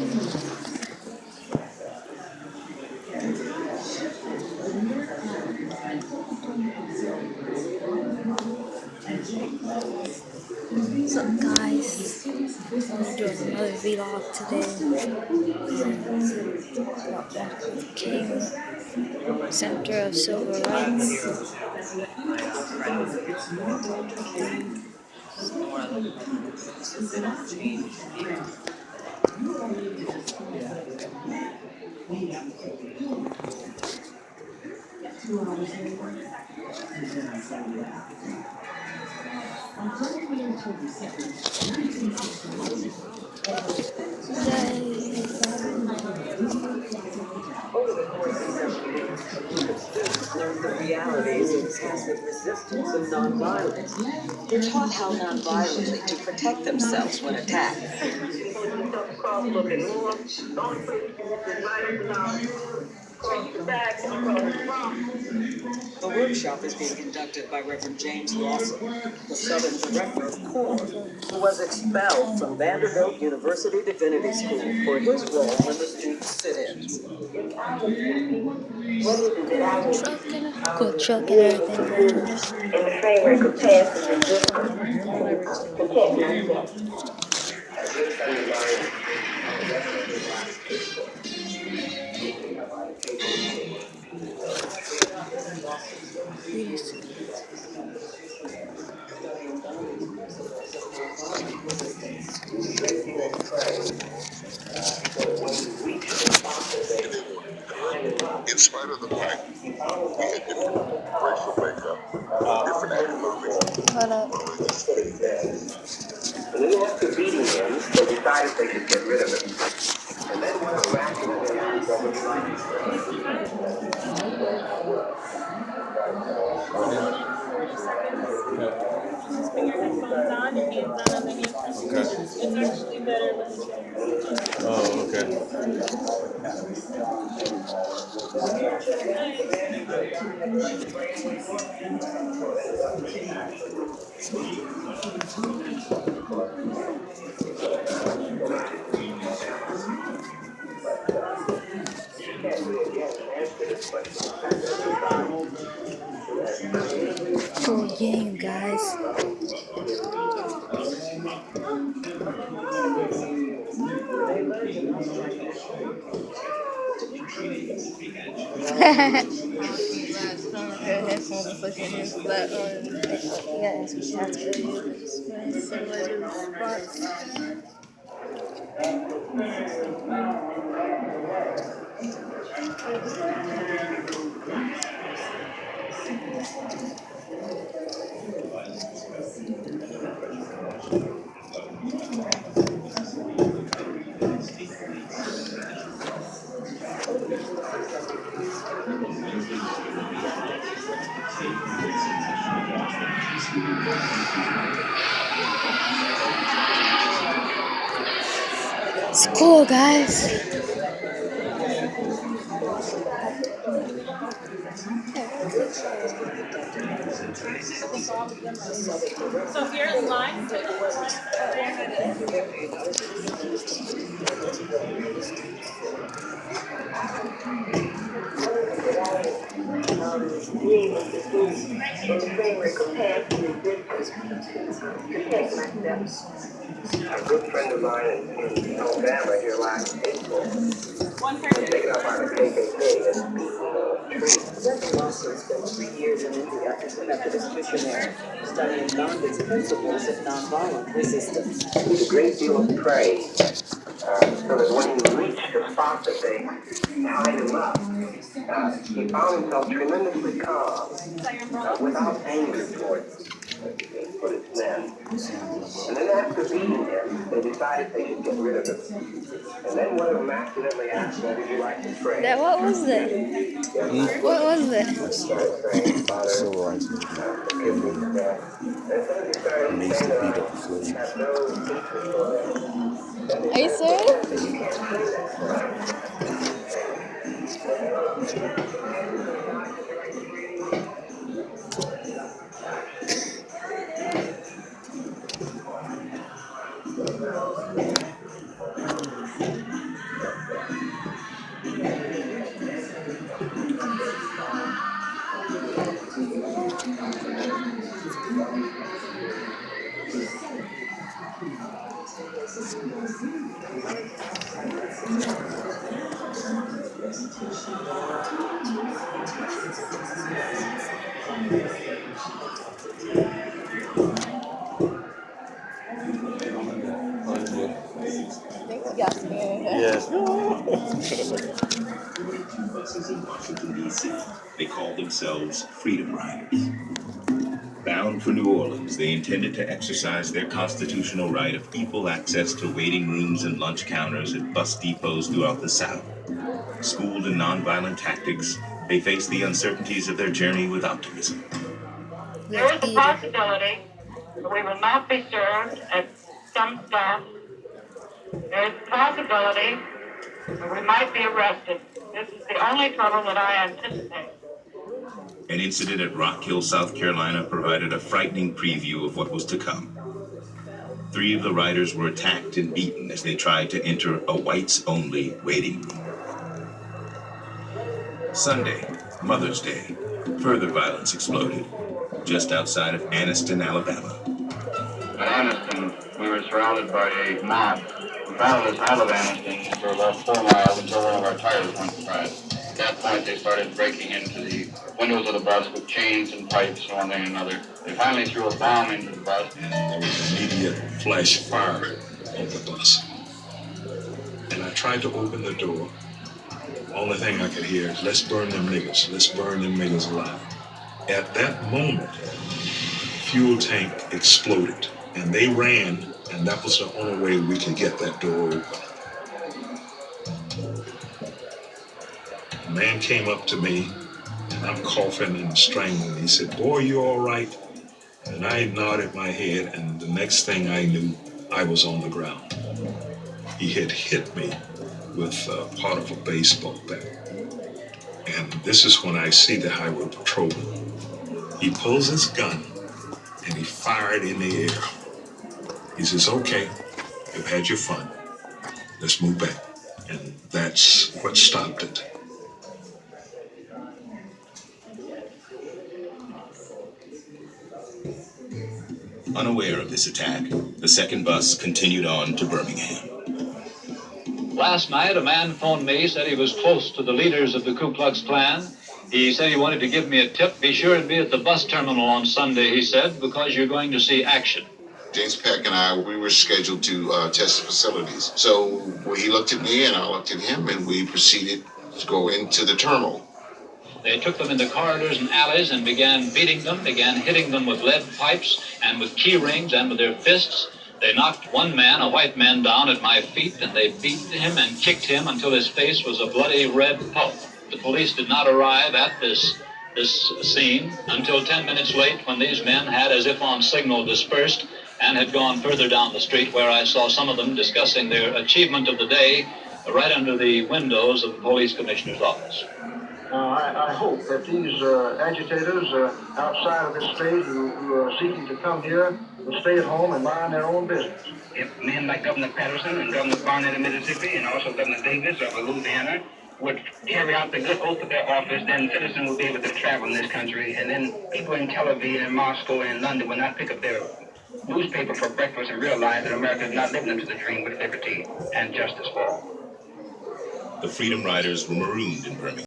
What's up, guys? I'm doing another vlog today. King, center of civil rights. Learn the realities of passive resistance and nonviolence. They're taught how nonviolently to protect themselves when attacked. The workshop is being conducted by Reverend James Lawson, the Southern Director of CORE, who was expelled from Vanderbilt University Divinity School for his role in the student sit-ins. Cool truck and everything. In the framework of passive resistance, protect myself. In spite of the fact we had different racial makeup, different economic. And then after beating him, they decided they could get rid of him. And then one of the Oh, okay. Cool game, guys. It's cool, guys. So if you're in line, in the framework of passive resistance, protect myself. A good friend of mine in Alabama here last April was taken up by the KKK and beaten Reverend Lawson spent 3 years in India as a Methodist missionary, studying Gandhi's principles of nonviolent resistance. with a great deal of praise, so that when he reached the spot that they tied him up, he found himself tremendously calm, without anger towards his men. And then after beating him, they decided they should get rid of him. And then one of them accidentally asked, "Well, would you like to pray?" What was it? What was it? Started praying, "Father, Civil rights forgive me for that." And so he started needs to saying beat that up slaves. he had no hatred for them. Are you serious? Yes. Washington, D.C. They called themselves Freedom Riders. Bound for New Orleans, they intended to exercise their constitutional right of equal access to waiting rooms and lunch counters at bus depots throughout the South. Schooled in nonviolent tactics, they faced the uncertainties of their journey with optimism. There is a possibility that we will not be served at some stops. There is a possibility that we might be arrested. This is the only trouble that I anticipate. An incident at Rock Hill, South Carolina provided a frightening preview of what was to come. 3 of the riders were attacked and beaten as they tried to enter a whites-only waiting room. Sunday, Mother's Day, further violence exploded just outside of Anniston, Alabama. At Anniston, we were surrounded by a mob. We followed us out of Anniston for about 4 miles until one of our tires went fried. At that point, they started breaking into the windows of the bus with chains and pipes and one thing and another. They finally threw a bomb into the bus. And there was immediate flash fire on the bus. And I tried to open the door. The only thing I could hear is, let's burn them niggas. Let's burn them niggas alive. At that moment, the fuel tank exploded. And they ran, and that was the only way we could get that door open. A man came up to me, and I'm coughing and strangling. He said, "Boy, you all right?" And I nodded my head, and the next thing I knew, I was on the ground. He had hit me with part of a baseball bat. And this is when I see the highway patrolman. He pulls his gun, and he fired in the air. He says, "Okay, you've had your fun. Let's move back." And that's what stopped it. Unaware of this attack, the second bus continued on to Birmingham. Last night, a man phoned me, said he was close to the leaders of the Ku Klux Klan. He said he wanted to give me a tip. Be sure and be at the bus terminal on Sunday, he said, because you're going to see action. James Peck and I, we were scheduled to test the facilities. So he looked at me and I looked at him, and we proceeded to go into the terminal. They took them into corridors and alleys and began beating them, began hitting them with lead pipes and with key rings and with their fists. They knocked one man, a white man, down at my feet, and they beat him and kicked him until his face was a bloody red pulp. The police did not arrive at this scene until 10 minutes late, when these men had, as if on signal, dispersed and had gone further down the street, where I saw some of them discussing their achievement of the day right under the windows of the police commissioner's office. I hope that these agitators outside of this state who are seeking to come here will stay at home and mind their own business. If men like Governor Patterson and Governor Barnett of Mississippi and also Governor Davis of Louisiana would carry out the good oath of their office, then citizens would be able to travel in this country, and then people in Tel Aviv and Moscow and London would not pick up their newspaper for breakfast and realize that America is not living up to the dream with liberty and justice for all. The Freedom Riders were marooned in Birmingham.